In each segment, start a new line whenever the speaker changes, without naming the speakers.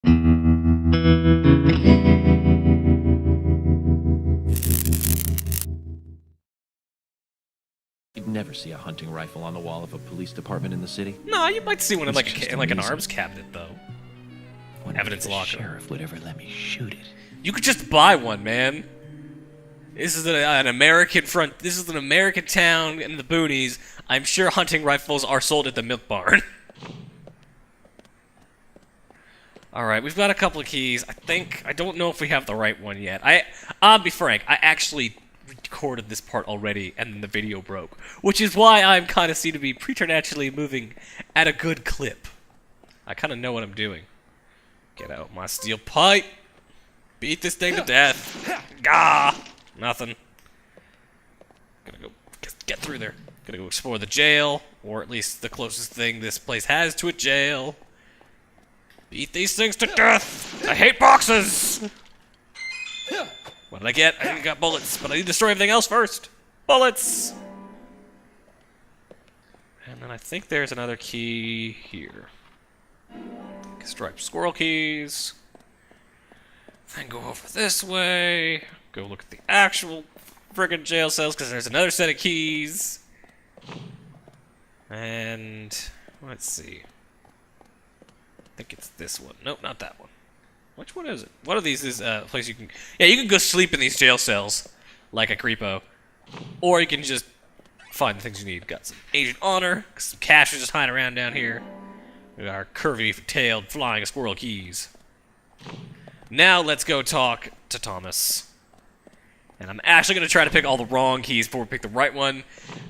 You'd never see a hunting rifle on the wall of a police department in the city.
No, you might see one in like an arms cabinet though. Evidence locker.
The sheriff would ever let me shoot it.
You could just buy one, man. This is an American front. This is an American town in the boonies. I'm sure hunting rifles are sold at the milk barn. All right, we've got a couple of keys. I don't know if we have the right one yet. I'll be frank. I actually recorded this part already, and then the video broke, which is why I'm kind of seem to be preternaturally moving at a good clip. I kind of know what I'm doing. Get out my steel pipe. Beat this thing to death. Gah! Nothing. Gonna go get through there. Gonna go explore the jail, or at least the closest thing this place has to a jail. Beat these things to death! I hate boxes! What did I get? I got bullets, but I need to destroy everything else first. Bullets! And then I think there's another key here. Striped squirrel keys. Then go over this way. Go look at the actual friggin' jail cells, because there's another set of keys. And let's see. I think it's this one. Nope, not that one. Which one is it? One of these is a place you can... Yeah, you can go sleep in these jail cells, like a creepo. Or you can just find the things you need. Got some Agent Honor, some cash is just hiding around down here. We got our curvy-tailed flying squirrel keys. Now let's go talk to Thomas. And I'm actually going to try to pick all the wrong keys before we pick the right one.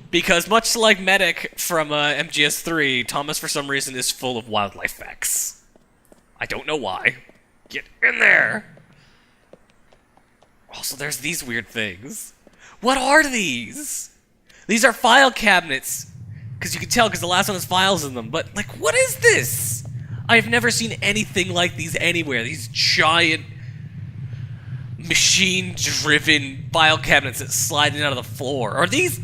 Because much like Medic from MGS3, Thomas for some reason is full of wildlife facts. I don't know why. Get in there! Also, there's these weird things. What are these? These are file cabinets. Because you can tell because the last one has files in them. But, like, what is this? I've never seen anything like these anywhere. These giant, machine-driven file cabinets that slide in out of the floor. Are these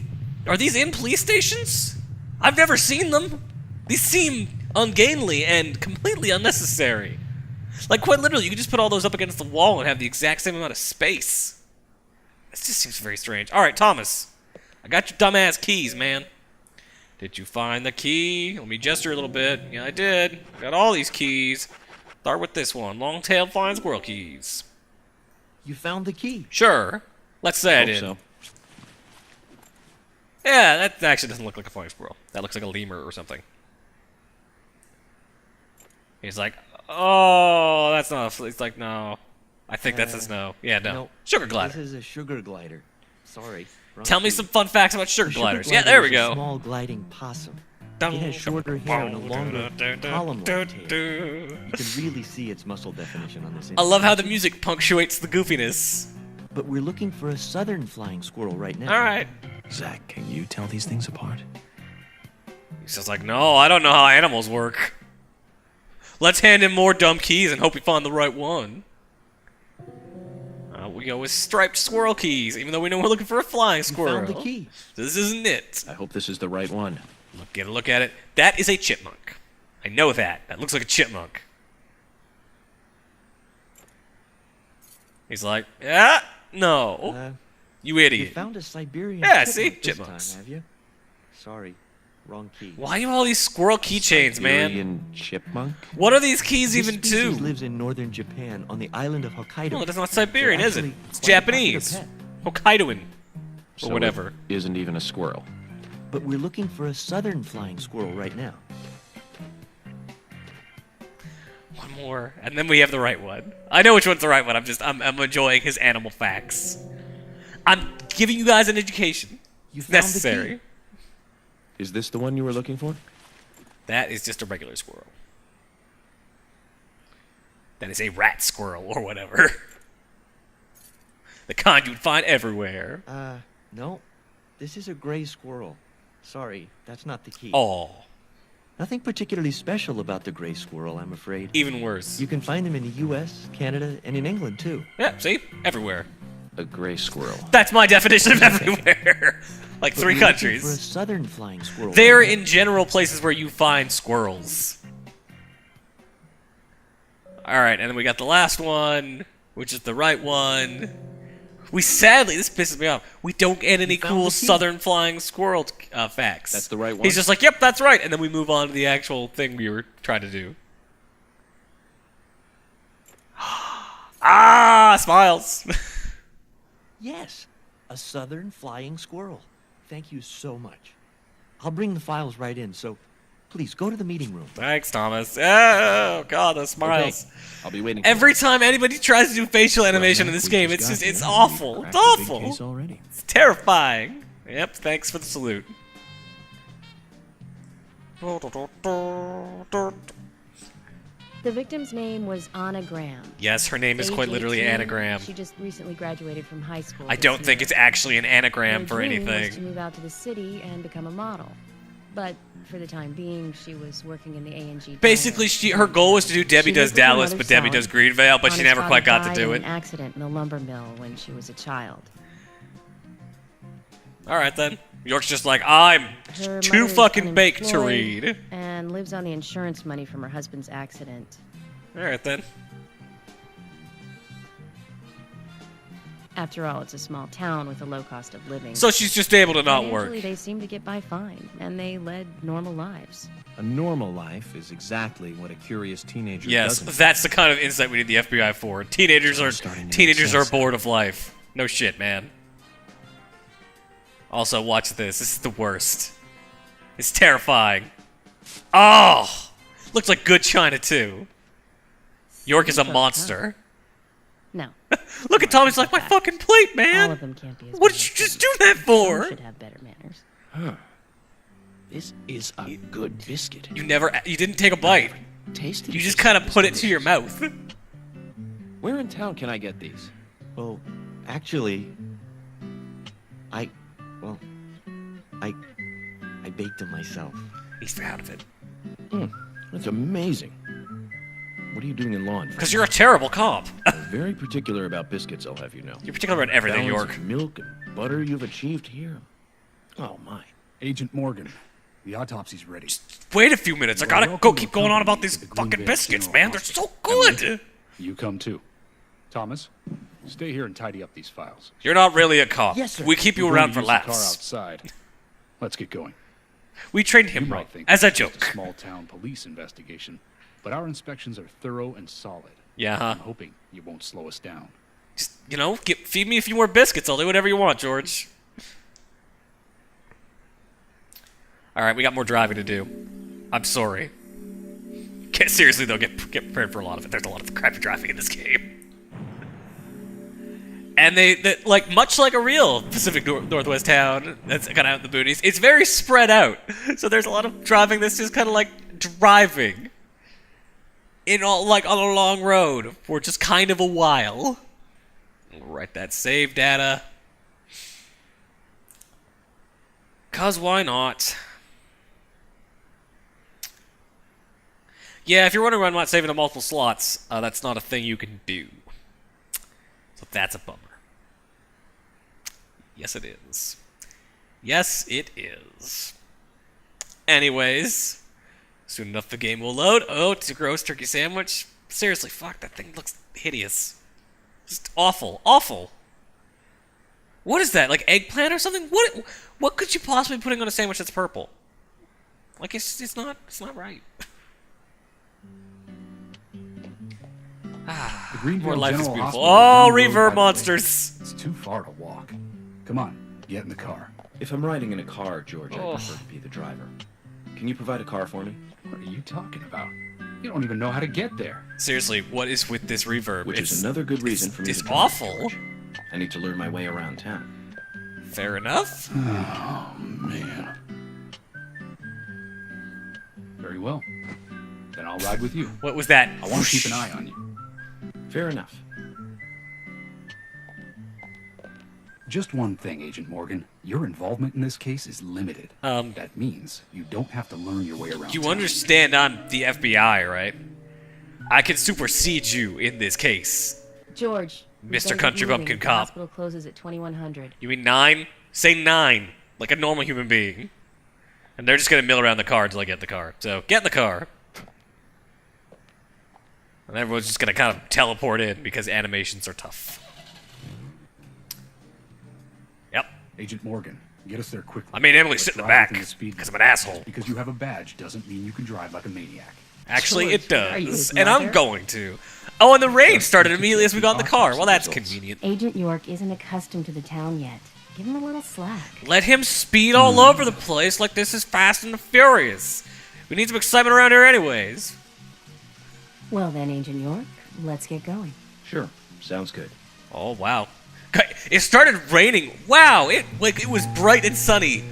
in police stations? I've never seen them. These seem ungainly and completely unnecessary. Like, quite literally, you could just put all those up against the wall and have the exact same amount of space. This just seems very strange. Alright, Thomas. I got your dumbass keys, man. Did you find the key? Let me gesture a little bit. Yeah, I did. Got all these keys. Start with this one. Long-tailed flying squirrel keys.
You found the key.
Sure. Let's say I did.
So.
Yeah, that actually doesn't look like a flying squirrel. That looks like a lemur or something. He's like, oh, that's not a... He's like, no. I think that's a snow. Yeah, no. Sugar glider.
This is a sugar glider. Sorry.
Tell me some fun facts about sugar gliders. Yeah, there we go.
A small gliding possum. It has shorter hair and a longer column-like tail. You can really see its muscle definition on this image.
I love how the music punctuates the goofiness.
But we're looking for a southern flying squirrel right now.
All right.
Zach, can you tell these things apart?
He's just like, no, I don't know how animals work. Let's hand him more dumb keys and hope we find the right one. We go with striped squirrel keys, even though we know we're looking for a flying squirrel.
We found the key.
This isn't it.
I hope this is the right one.
Get a look at it. That is a chipmunk. I know that. That looks like a chipmunk. He's like, yeah, no. You idiot.
You found a Siberian
yeah,
chipmunk
see?
this
Chipmunks.
time, have you? Sorry. Wrong key.
Why do you have all these squirrel keychains, man?
Siberian chipmunk?
What are these keys
This
even
species
to?
lives in northern Japan on the island of Hokkaido.
No, that's not Siberian,
They're
is it?
actually
It's
quite a popular
Japanese.
pet.
Hokkaidoan.
So
Or whatever.
It isn't even a squirrel.
But we're looking for a southern flying squirrel right now.
One more, and then we have the right one. I know which one's the right one. I'm enjoying his animal facts. I'm giving you guys an education.
You found
Necessary.
the key.
Is this the one you were looking for?
That is just a regular squirrel. That is a rat squirrel or whatever. The kind you'd find everywhere.
No. This is a gray squirrel. Sorry, that's not the key.
Oh,
Nothing particularly special about the gray squirrel, I'm afraid.
even worse.
You can find them in the U.S., Canada, and in England, too.
Yeah, see? Everywhere.
A gray squirrel.
That's my definition of everywhere. Like
But
3
we're looking
countries.
for a southern flying squirrel.
They're
right now.
in general places where you find squirrels. Alright, and then we got the last one, which is the right one. We sadly, this pisses me off, we don't get any cool southern flying squirrel facts.
That's the right one?
He's just like, yep, that's right, and then we move on to the actual thing we were trying to do. Ah, smiles.
Yes, a southern flying squirrel. Thank you so much. I'll bring the files right in, so please go to the meeting room.
Thanks, Thomas. Oh, God, those smiles.
Okay. I'll be waiting.
Every time anybody tries to do facial animation in this game, it's awful. It's awful.
Already.
It's terrifying. Yep, thanks for the salute.
The victim's name was Anna Graham.
Yes, her name is
Age
quite literally
18,
anagram.
She just recently graduated from high school.
I
this
don't think
year.
it's actually an anagram
Her
for
dream was to
anything.
move out to the city and become a model. But for the time being, she was working in the A&G.
Basically, her goal was to do Debbie
She
Does
lived with her
Dallas,
mother,
but Debbie
Sally.
Does Greenvale, but she
Anna's
never
father
quite got to
died
do
in
it.
an accident in the lumber mill when she was a child.
Alright then. York's just like, I'm
Her
too
mother is
fucking baked to
unemployed
read.
And lives on the insurance money from her husband's accident.
Alright then.
After all, it's a small town with a low cost of living.
So she's just able to not work.
Financially, they seem to get by fine, and they led normal lives.
A normal life is exactly what a curious teenager
Yes,
doesn't.
that's the kind of insight we need the FBI for. Teenagers are
starting to
teenagers
make
are
sense.
bored of life. No shit, man. Also, watch this. This is the worst. It's terrifying. Oh! Looks like good China too. York is a monster.
No.
Look at Tommy's like, my fucking plate,
All
man!
of them can't be as
What
bad
did you
as
just
this.
do that
Some
for?
should have better manners.
This is a good biscuit.
You didn't take a bite.
Tasty.
You just kind of put it to your mouth.
Where in town can I get these?
Well, actually, I baked them myself.
He's proud of it.
That's amazing. What are you doing in law enforcement?
Because you're a terrible cop.
I'm very particular about biscuits, I'll have you know.
You're particular about everything,
Balance
York.
of milk and butter you've achieved here. Oh my.
Agent Morgan, the autopsy's ready.
Wait a few minutes. I
You are
gotta go
welcome to
keep going on about
accompany
these
to the
fucking
Greenvale
biscuits,
General
man. They're so
Hospital.
good.
You come too. Thomas, stay here and tidy up these files.
You're not really a cop.
Yes, sir.
We keep you
We're
around
going
for
to use the car
laughs.
outside. Let's get going.
We trained
You
him
might
right,
think
as a
it's just
joke.
a small town police investigation, but our inspections are thorough and solid.
Yeah, huh?
I'm hoping you won't slow us down.
Just, feed me a few more biscuits. I'll do whatever you want, George. Alright, we got more driving to do. I'm sorry. Seriously, though, get prepared for a lot of it. There's a lot of crappy driving in this game. And they like, much like a real Pacific Northwest town that's kind of out in the boonies, it's very spread out. So there's a lot of driving that's just kind of like driving. Like on a long road for just kind of a while. We'll write that save data. 'Cause why not? Yeah, if you're wondering why I'm not saving the multiple slots, that's not a thing you can do. So that's a bummer. Yes, it is. Yes, it is. Anyways, soon enough the game will load. Oh, it's a gross turkey sandwich. Seriously, fuck, that thing looks hideous. Just awful. Awful. What is that? Like eggplant or something? What could you possibly be putting on a sandwich that's purple? Like it's not right.
The Greenvale
More life is
General
beautiful.
Hospital
Oh,
down the road
reverb
by the lake.
monsters.
It's too far to walk. Come on, get in the car.
If I'm riding in a car, George,
Oh.
I prefer to be the driver. Can you provide a car for me?
What are you talking about? You don't even know how to get there.
Seriously, what is with this reverb?
Which
It's
is another good reason for me
it's
to drive,
awful.
George. I need to learn my way around town.
Fair enough.
Oh, man. Very well. Then I'll ride with you.
What was that?
I want to keep an eye on you.
Fair enough.
Just one thing, Agent Morgan. Your involvement in this case is limited. That means you don't have to learn your way around
You
town.
understand I'm the FBI, right? I can supersede you in this case.
George. we
Mr.
better get
Country
moving.
Bumpkin
The
Cop.
hospital closes at 2100.
You mean 9? Say 9. Like a normal human being. And they're just gonna mill around the car until I get the car. So, get in the car. And everyone's just gonna kind of teleport in because animations are tough. Yep.
Agent Morgan, get us there quickly.
I made Emily sit in the back
because
because I'm an asshole.
Because you have a badge doesn't mean you can drive like a maniac.
Actually, it
Are you
does,
his
and I'm
mother?
going to. Oh, and the raid started immediately as we got in the car. Well, that's convenient.
Agent York isn't accustomed to the town yet. Give him a little slack.
Let him speed all over the place like this is Fast and the Furious. We need some excitement around here anyways.
Well then, Agent York, let's get going.
Sure, sounds good.
Oh, wow. It started raining. Wow, it was bright and sunny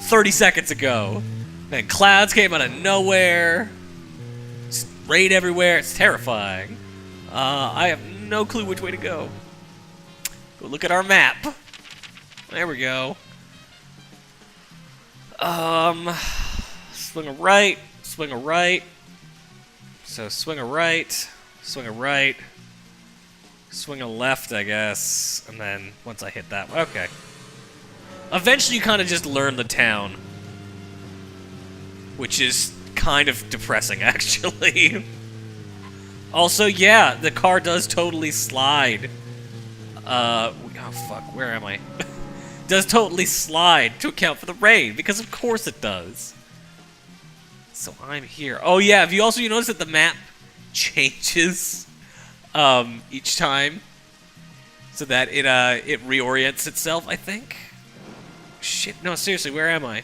30 seconds ago. And clouds came out of nowhere. Just rain everywhere. It's terrifying. I have no clue which way to go. Go look at our map. There we go. Swing a right, swing a right. So swing a right, swing a right, swing a left, I guess. And then once I hit that, okay. Eventually you kind of just learn the town. Which is kind of depressing, actually. Also, yeah, the car does totally slide. Oh fuck, where am I? Does totally slide to account for the rain, because of course it does. So I'm here. Oh yeah, have you noticed that the map changes each time? So that it reorients itself, I think? Shit, no, seriously, where am I?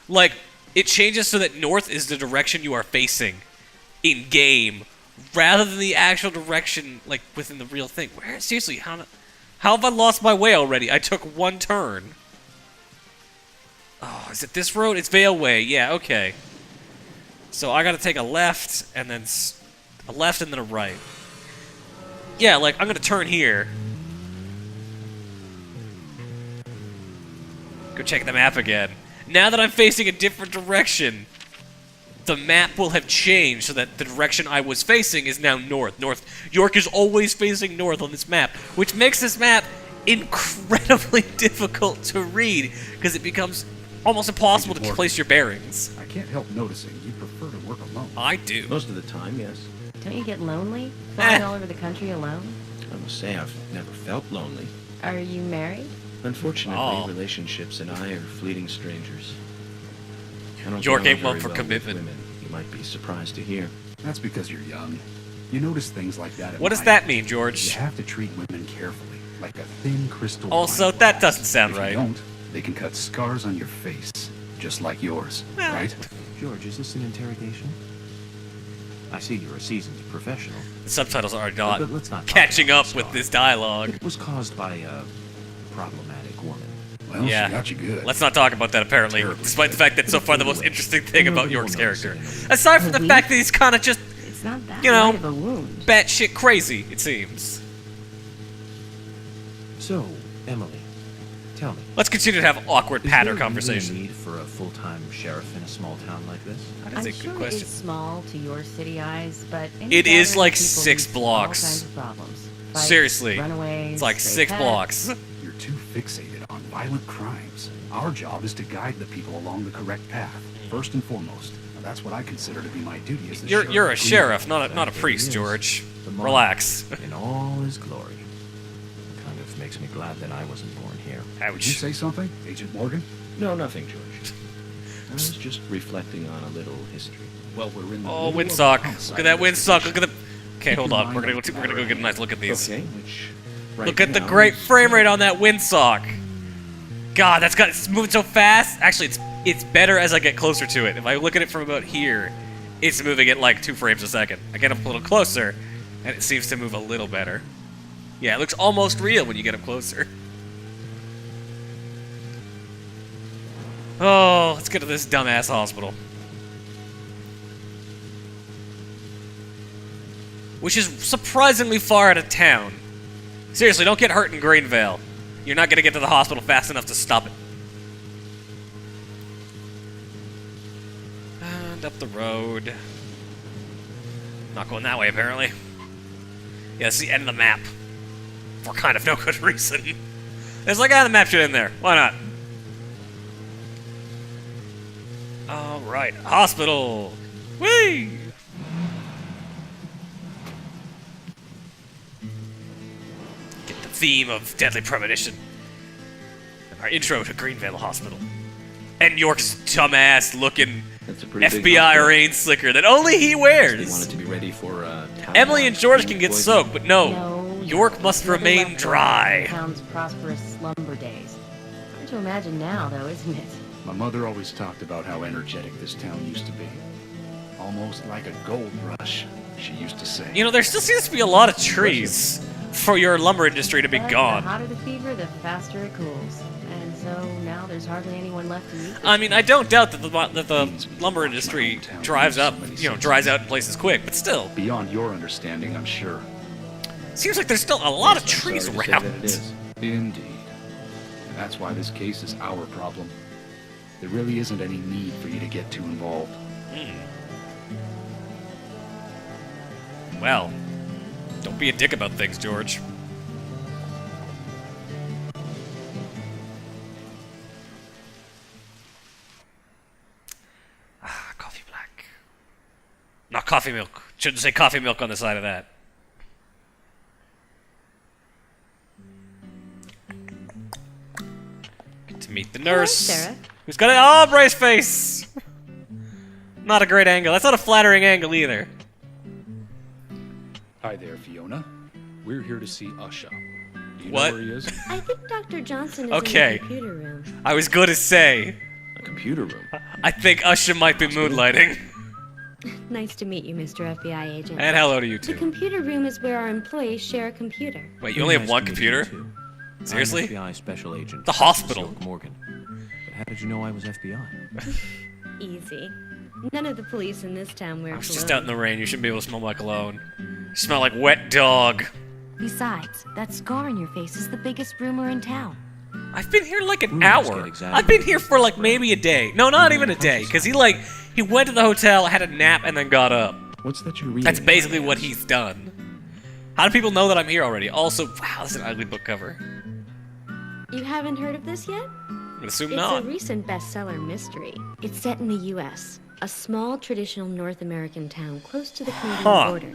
Like, it changes so that north is the direction you are facing in-game, rather than the actual direction, like, within the real thing. Where, seriously, how have I lost my way already? I took one turn. Oh, is it this road? It's Vale Way. Yeah, okay. So I gotta take a left, and then a left, and then a right. Yeah, like, I'm gonna turn here. Go check the map again. Now that I'm facing a different direction, the map will have changed so that the direction I was facing is now north. York is always facing north on this map, which makes this map incredibly difficult to read because it becomes almost impossible to place your bearings.
I can't help noticing you prefer to work alone.
I do.
Most of the time, yes.
Don't you get lonely, flying all over the country alone?
I must say I've never felt lonely.
Are you married?
Unfortunately, relationships and I are fleeting strangers. I don't
York
get
ain't
along
one for
very well with
commitment.
women. You might be surprised to hear.
That's because you're young. You notice things like that at
What does
night.
that mean,
You
George?
have to treat women carefully, like a thin crystal
Also,
wine
that
glass.
doesn't sound
If
right.
you don't, they can cut scars on your face, just like yours,
Well.
right?
George, is this an interrogation? I see you're a seasoned professional.
The subtitles are not
But let's not talk
catching
about
up
the
with
scar.
this dialogue.
It was caused by a problematic woman.
Well,
Yeah.
she got you good.
Let's not talk about that, apparently,
Terribly
despite the fact that so far the most interesting thing about
Nobody
York's
will notice
character.
it anyway.
Aside from the
A
fact that he's kind of just
It's not that
You know,
light of a wound.
batshit crazy, it seems.
So, Emily, tell me.
Let's continue to have awkward
Is
patter
there really a
conversation.
need for a full-time sheriff in a small town like this?
That is
I'm
a
sure
good question.
it's small to your city eyes, but any
It is
gathering
like
of people
6
leads to
blocks.
All kinds of problems. Fights,
Seriously.
runaways,
It's like
stray
6
pets.
blocks.
You're too fixated on violent crimes. Our job is to guide the people along the correct path, first and foremost. Now, that's what I consider to be my duty as the sheriff.
You're a
of
sheriff,
Greenville.
not a
Exactly,
priest,
yes.
George.
The monarch
Relax.
in all his glory. Kind of makes me glad that I wasn't born here.
Did you
Ouch.
say something, Agent Morgan?
No, nothing, George. I was just reflecting on a little history.
Well, we're in the
Oh,
middle of
windsock.
a homicide
Look at that windsock.
investigation.
Look at the. Okay,
Keep
hold
your
on.
mind
We're gonna
on
go.
the
We're gonna go get a nice look at these.
Okay, which... Right
Look at the
now
great
is-
frame rate on that windsock. God, it's moving so fast. Actually, it's better as I get closer to it. If I look at it from about here, it's moving at like 2 frames a second. I get up a little closer, and it seems to move a little better. Yeah, it looks almost real when you get up closer. Oh, let's get to this dumbass hospital. Which is surprisingly far out of town. Seriously, don't get hurt in Greenvale. You're not gonna get to the hospital fast enough to stop it. And up the road. Not going that way, apparently. Yeah, it's the end of the map. For kind of no good reason. It's like, the map should end there. Why not? Alright, hospital. Whee! theme of Deadly Premonition. Our intro to Greenvale Hospital. And York's dumbass looking
That's a pretty big
FBI
hospital.
rain slicker that only he
They
wears.
wanted to be ready for
Emily and George can get soaked, but no. York must
it's nothing
remain
left of
dry.
the town's prosperous slumber days. Hard to imagine now, though, isn't it?
My mother always talked about how energetic this town used to be. Almost like a gold rush, she used to say.
You know, there still seems to be a lot of trees for your lumber industry to be
But
gone.
the hotter the fever, the faster it cools. And so now there's hardly anyone left to use it.
I mean, I don't doubt that the lumber industry dries out in places quick, but still,
Beyond your understanding, I'm sure.
seems like there's still a lot of
Yes, I'm
trees
sorry to say
around.
that it is.
Indeed. And that's why this case is our problem. There really isn't any need for you to get too involved.
Well, don't be a dick about things, George. Ah, coffee black. Not coffee milk. Shouldn't say coffee milk on the side of that. Get to meet the nurse.
Sarah.
Who's got an brace face. Not a great angle. That's not a flattering angle either.
Hi there, Fiona. We're here to see Usha. Do you
What?
know where he is?
I think Dr. Johnson is
Okay.
in the computer room.
I was going to say,
A computer room.
I think Usher might be moonlighting.
Nice to meet you, Mr. FBI agent.
And hello to you
The
too.
computer room is where our employees share a computer.
Wait, you only have
Nice
one
to meet you,
computer?
too.
Seriously?
I'm FBI special agent.
The hospital.
Silk Morgan. But how did you know I was FBI?
Easy. None of the police in this town wear
I was
cologne.
just out in the rain. You shouldn't be able to smell my cologne. You smell like wet dog.
Besides, that scar on your face is the biggest rumor in town.
I've been here like an
Rumors
hour.
get exaggerated.
I've been here for like maybe a day. No, not even a day. Because he went to the hotel, had a nap, and then got up.
What's that you're reading?
That's basically what he's done. How do people know that I'm here already? Also, wow, this is an ugly book cover.
You haven't heard of this yet?
I'm gonna assume
It's
not.
a recent bestseller mystery. It's set in the U.S., a small traditional North American town close to the Canadian
Huh.
border.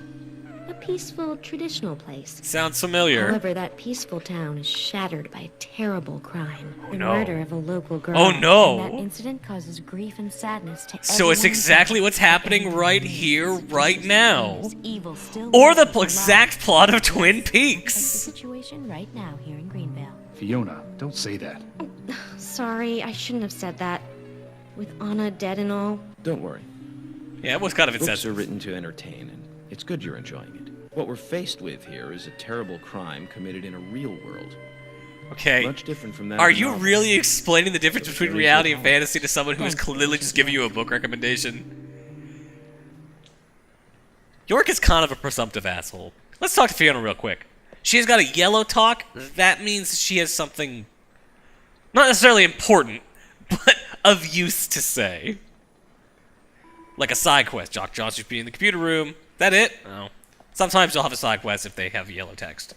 A peaceful, traditional place.
Sounds familiar.
However, that peaceful town is shattered by a terrible crime. The
no.
murder of a local girl.
Oh, no.
And that incident causes grief and sadness to
So it's
everyone
exactly
involved.
what's happening right here, right now.
There's evil still
Or the
lurking
exact plot of Twin
That's the
Peaks.
situation right now here in Greenvale.
Fiona, don't say that.
Sorry, I shouldn't have said that. With Anna dead and all.
Don't worry.
Yeah, it was kind of
Books are
insensitive.
written to entertain, and it's good you're enjoying it. What we're faced with here is a terrible crime committed in a real world.
Okay.
Much different from that.
Are
of the
you
novel.
really explaining the difference between
Very
reality
good.
and fantasy to someone who is clearly just giving you a book recommendation? York is kind of a presumptive asshole. Let's talk to Fiona real quick. She has got a yellow talk. That means she has something not necessarily important, but of use to say. Like a side quest. Jock Johnson should be in the computer room. That it? No. Sometimes they'll have a side quest if they have yellow text.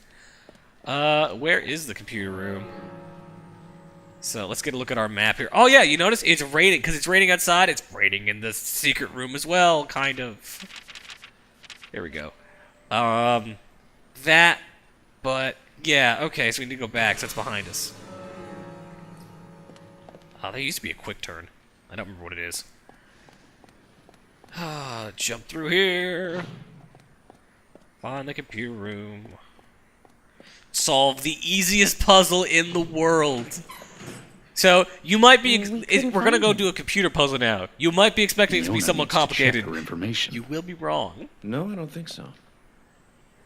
Where is the computer room? So let's get a look at our map here. Oh yeah, you notice it's raining because it's raining outside. It's raining in the secret room as well, kind of. There we go. That, but yeah, okay. So we need to go back. So it's behind us. Oh, there used to be a quick turn. I don't remember what it is. Jump through here. Find the computer room. Solve the easiest puzzle in the world. So you might be. We're gonna go do a computer puzzle now. You might be expecting it to be
Fiona
somewhat
needs to check
complicated.
her information.
You will be wrong.
No, I don't think so.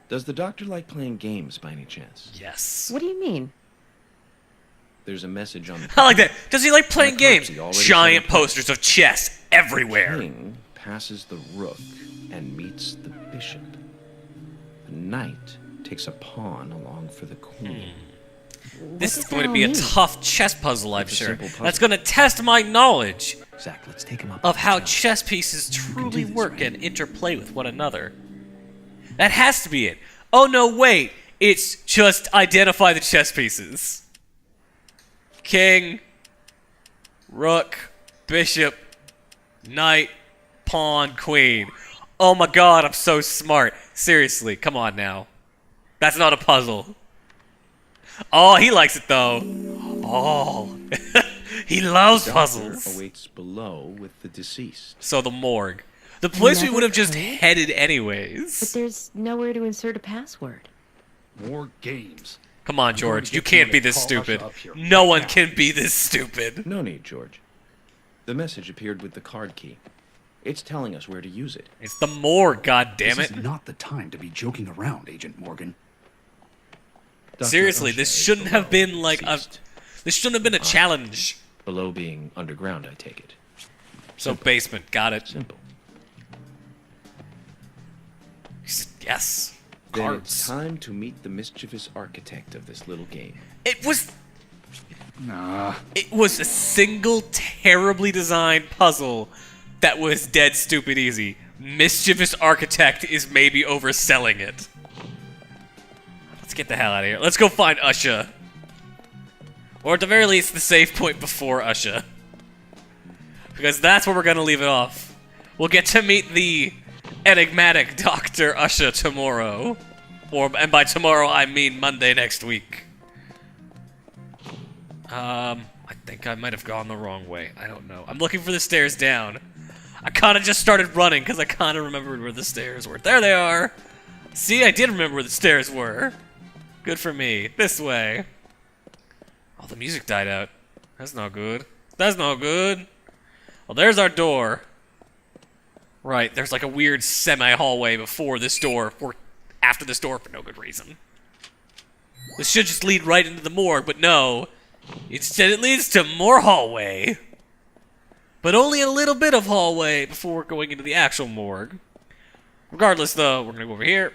Does the doctor like playing games by any chance?
Yes.
What do you mean?
There's a message on the
I like that. Does he like playing games?
Necropsy already
Giant
said it.
posters of chess everywhere.
King passes the rook and meets the bishop. The knight takes a pawn along for the queen.
This is
does
going
that
to be
all
a
mean?
tough chess puzzle, I'm
It's a
sure.
simple puzzle.
That's going to test my knowledge
Zach, let's take him up.
of
to
how
the house.
chess pieces
can
truly
do this,
work
right?
and interplay with one another. That has to be it. Oh no, wait. It's just identify the chess pieces. King, rook, bishop, knight, pawn, queen. Oh my god, I'm so smart. Seriously, come on now. That's not a puzzle. Oh, he likes it though. Oh, he loves
Doctor
puzzles.
awaits below with the deceased.
So the morgue, the place we
Never
would have just
heard.
headed
But
anyways.
there's nowhere to insert a password.
More games.
Come on,
I'm going
George,
to
you
get
can't
someone
be
to
this
call
stupid.
Usha up here
No
right
one
now.
can be this stupid.
No need, George. The message appeared with the card key. It's telling us where to use it.
It's the morgue, god damn
This
it.
is not the time to be joking around, Agent Morgan.
Dr.
Seriously,
Usha
this
is
shouldn't have
below,
been like a.
deceased.
This shouldn't have been a challenge.
Below being underground, I take it.
So basement, got it.
Simple.
Yes.
Then it's
Cards.
time to meet the mischievous architect of this little game.
It was.
Nah.
It was a single terribly designed puzzle that was dead stupid easy. Mischievous Architect is maybe overselling it. Let's get the hell out of here. Let's go find Usha. Or at the very least, the save point before Usha. Because that's where we're gonna leave it off. We'll get to meet the enigmatic Dr. Usha tomorrow. And by tomorrow, I mean Monday next week. I think I might have gone the wrong way. I don't know. I'm looking for the stairs down. I kind of just started running because I kind of remembered where the stairs were. There they are! See, I did remember where the stairs were. Good for me. This way. Oh, the music died out. That's not good. That's not good. Well, there's our door. Right, there's like a weird semi-hallway before this door, or after this door for no good reason. This should just lead right into the morgue, but no. Instead, it leads to more hallway. But only a little bit of hallway before going into the actual morgue. Regardless, though, we're going to go over here.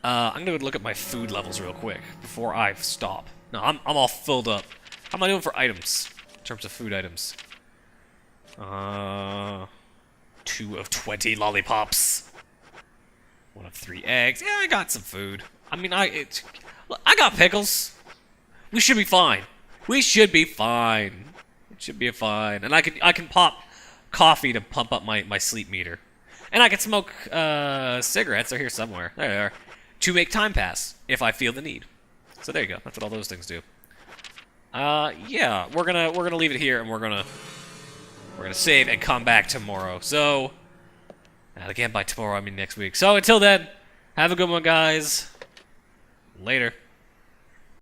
I'm going to look at my food levels real quick before I stop. No, I'm all filled up. How am I doing for items? In terms of food items. 2 of 20 lollipops. 1 of 3 eggs. Yeah, I got some food. I mean, I got pickles. We should be fine. We should be fine. It should be fine. And I can pop coffee to pump up my sleep meter. And I can smoke cigarettes. They're here somewhere. There they are. To make time pass if I feel the need. So there you go. That's what all those things do. Yeah, we're gonna leave it here, and we're gonna save and come back tomorrow. So, and again by tomorrow I mean next week. So until then, have a good one, guys. Later.